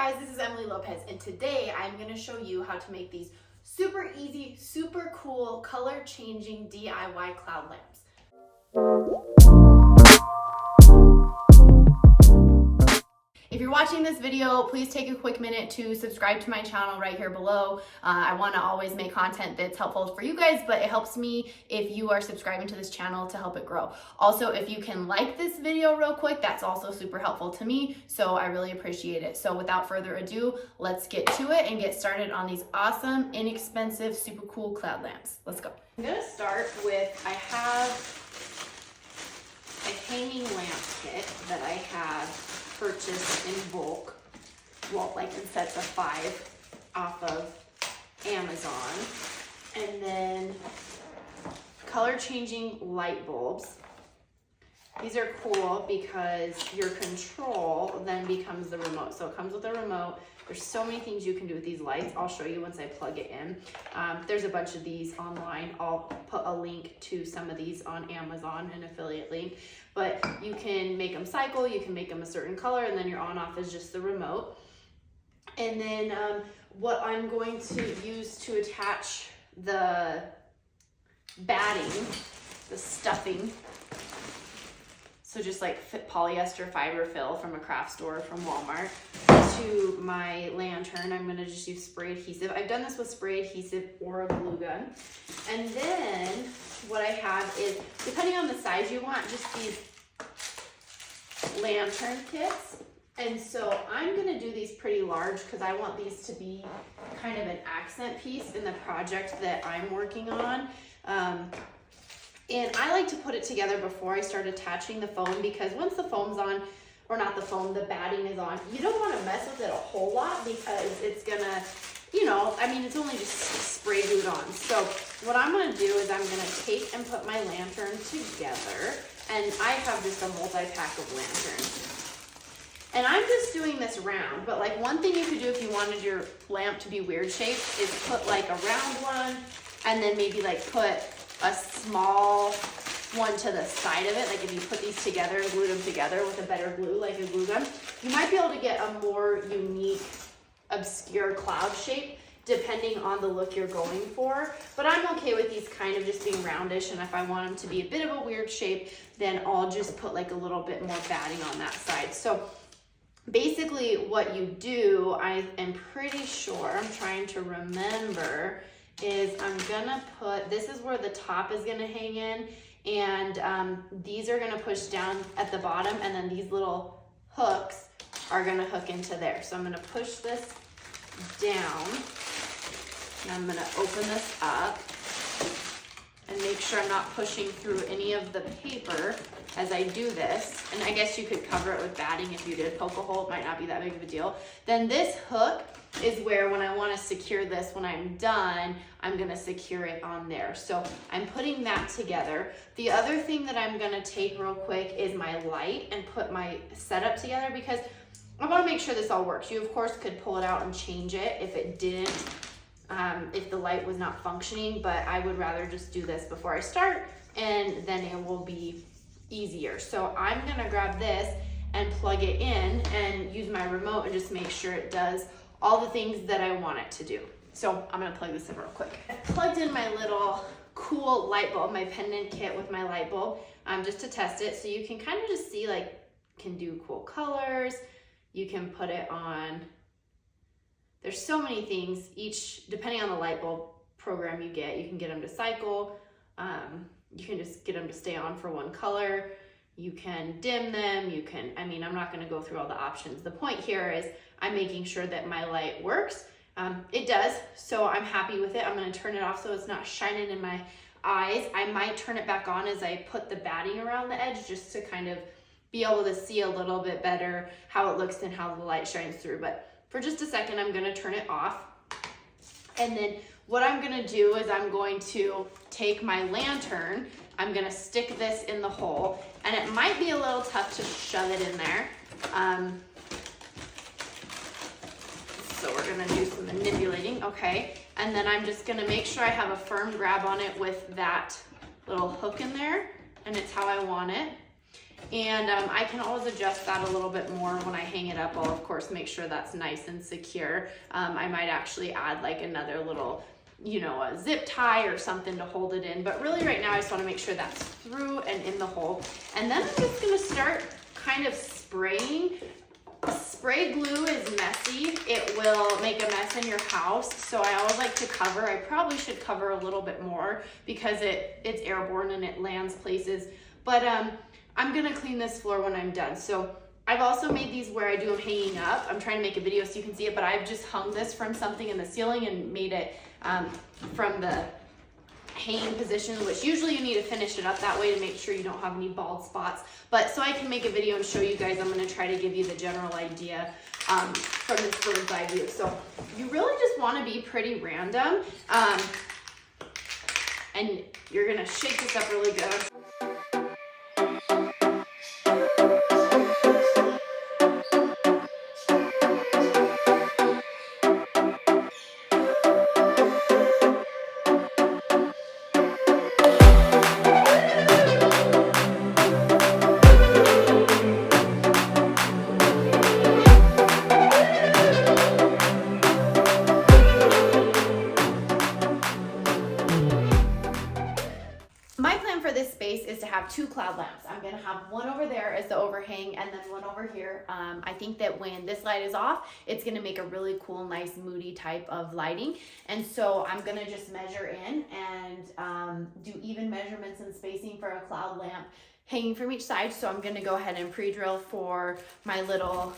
guys, this is Emily Lopez, and today I'm going to show you how to make these super easy, super cool, color changing DIY cloud lamps. If you're watching this video, please take a quick minute to subscribe to my channel right here below. I want to always make content that's helpful for you guys, but it helps me if you are subscribing to this channel to help it grow. Also, if you can like this video real quick, that's also super helpful to me, so I really appreciate it. So without further ado, let's get to it and get started on these awesome, inexpensive, super cool cloud lamps. Let's go. I'm going to start with, I have a hanging lamp kit that I have purchased in bulk, well, like in sets of 5 off of Amazon. And then color changing light bulbs. These are cool because your control then becomes the remote. So it comes with a remote. There's so many things you can do with these lights. I'll show you once I plug it in. There's a bunch of these online. I'll put a link to some of these on Amazon, an affiliate link. But you can make them cycle, you can make them a certain color, and then your on-off is just the remote. And then what I'm going to use to attach the batting, the stuffing, so just like polyester fiber fill from a craft store from Walmart, to my lantern, I'm gonna just use spray adhesive. I've done this with spray adhesive or a glue gun. And then what I have is, depending on the size you want, just these lantern kits. And so I'm gonna do these pretty large because I want these to be kind of an accent piece in the project that I'm working on. And I like to put it together before I start attaching the foam, because once the foam's on, or not the foam, the batting is on, you don't want to mess with it a whole lot because it's gonna, you know, I mean, it's only just spray glued on. So what I'm gonna do is I'm gonna take and put my lantern together, and I have just a multi-pack of lanterns. And I'm just doing this round, but like one thing you could do if you wanted your lamp to be weird shaped is put like a round one, and then maybe like put a small one to the side of it. Like if you put these together and glue them together with a better glue, like a glue gun, you might be able to get a more unique, obscure cloud shape depending on the look you're going for. But I'm okay with these kind of just being roundish, and if I want them to be a bit of a weird shape, then I'll just put like a little bit more batting on that side. So basically what you do, I am pretty sure, I'm trying to remember, is I'm gonna put, this is where the top is gonna hang in, and these are gonna push down at the bottom, and then these little hooks are gonna hook into there. So I'm gonna push this down, and I'm gonna open this up and make sure I'm not pushing through any of the paper as I do this. And I guess you could cover it with batting if you did poke a hole, it might not be that big of a deal. Then this hook is where, when I want to secure this, when I'm done, I'm going to secure it on there. So I'm putting that together. The other thing that I'm going to take real quick is my light and put my setup together, because I want to make sure this all works. You of course could pull it out and change it if it didn't, if the light was not functioning, but I would rather just do this before I start, and then it will be easier. So I'm going to grab this and plug it in and use my remote and just make sure it does all the things that I want it to do. So I'm gonna plug this in real quick. I plugged in my little cool light bulb, my pendant kit with my light bulb, just to test it. So you can kind of just see, like, can do cool colors. You can put it on, there's so many things, each, depending on the light bulb program you can get them to cycle. You can just get them to stay on for one color. You can dim them, you can, I mean, I'm not gonna go through all the options. The point here is I'm making sure that my light works. It does, so I'm happy with it. I'm gonna turn it off so it's not shining in my eyes. I might turn it back on as I put the batting around the edge, just to kind of be able to see a little bit better how it looks and how the light shines through. But for just a second, I'm gonna turn it off. And then what I'm gonna do is I'm going to take my lantern, I'm gonna stick this in the hole, and it might be a little tough to shove it in there. So we're gonna do some manipulating, okay? And then I'm just gonna make sure I have a firm grab on it with that little hook in there, and it's how I want it. And I can always adjust that a little bit more when I hang it up. I'll of course make sure that's nice and secure. I might actually add like another little, you know, a zip tie or something to hold it in. But really right now I just want to make sure that's through and in the hole. And then I'm just going to start kind of spraying. Spray glue is messy. It will make a mess in your house. So I always like to cover. I probably should cover a little bit more because it's airborne and it lands places. But I'm gonna clean this floor when I'm done. So I've also made these where I do them hanging up. I'm trying to make a video so you can see it, but I've just hung this from something in the ceiling and made it from the hanging position, which usually you need to finish it up that way to make sure you don't have any bald spots. But so I can make a video and show you guys, I'm gonna try to give you the general idea from this bird's eye view. So you really just wanna be pretty random. And you're gonna shake this up really good. My plan for this space is to have 2 cloud lamps. I'm gonna have one over there as the overhang and then one over here. I think that when this light is off, it's gonna make a really cool, nice, moody type of lighting. And so I'm gonna just measure in and do even measurements and spacing for a cloud lamp hanging from each side. So I'm gonna go ahead and pre-drill for my little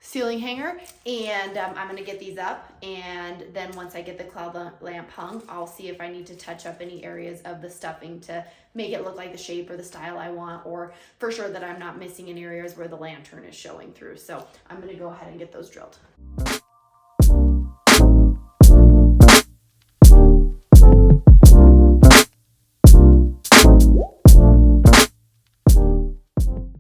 ceiling hanger, and I'm gonna get these up, and then once I get the cloud lamp hung, I'll see if I need to touch up any areas of the stuffing to make it look like the shape or the style I want, or for sure that I'm not missing in areas where the lantern is showing through. So I'm gonna go ahead and get those drilled.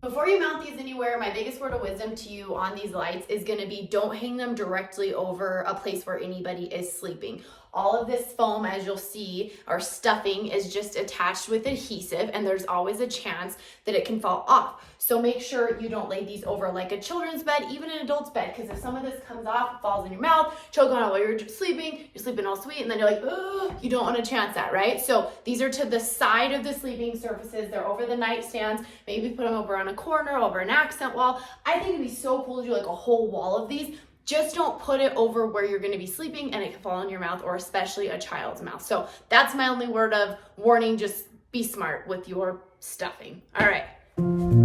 Before you mount these anywhere, my biggest word of wisdom to you on these lights is going to be don't hang them directly over a place where anybody is sleeping. All of this foam, as you'll see, or stuffing, is just attached with adhesive, and there's always a chance that it can fall off. So make sure you don't lay these over like a children's bed, even an adult's bed, because if some of this comes off, falls in your mouth, choke on it while you're sleeping all sweet, and then you're like, oh, you don't want to chance that, right? So these are to the side of the sleeping surfaces. They're over the nightstands. Maybe put them over on a corner, over an accent wall. I think it'd be so cool to do like a whole wall of these. Just don't put it over where you're going to be sleeping and it can fall in your mouth, or especially a child's mouth. So that's my only word of warning. Just be smart with your stuffing. All right.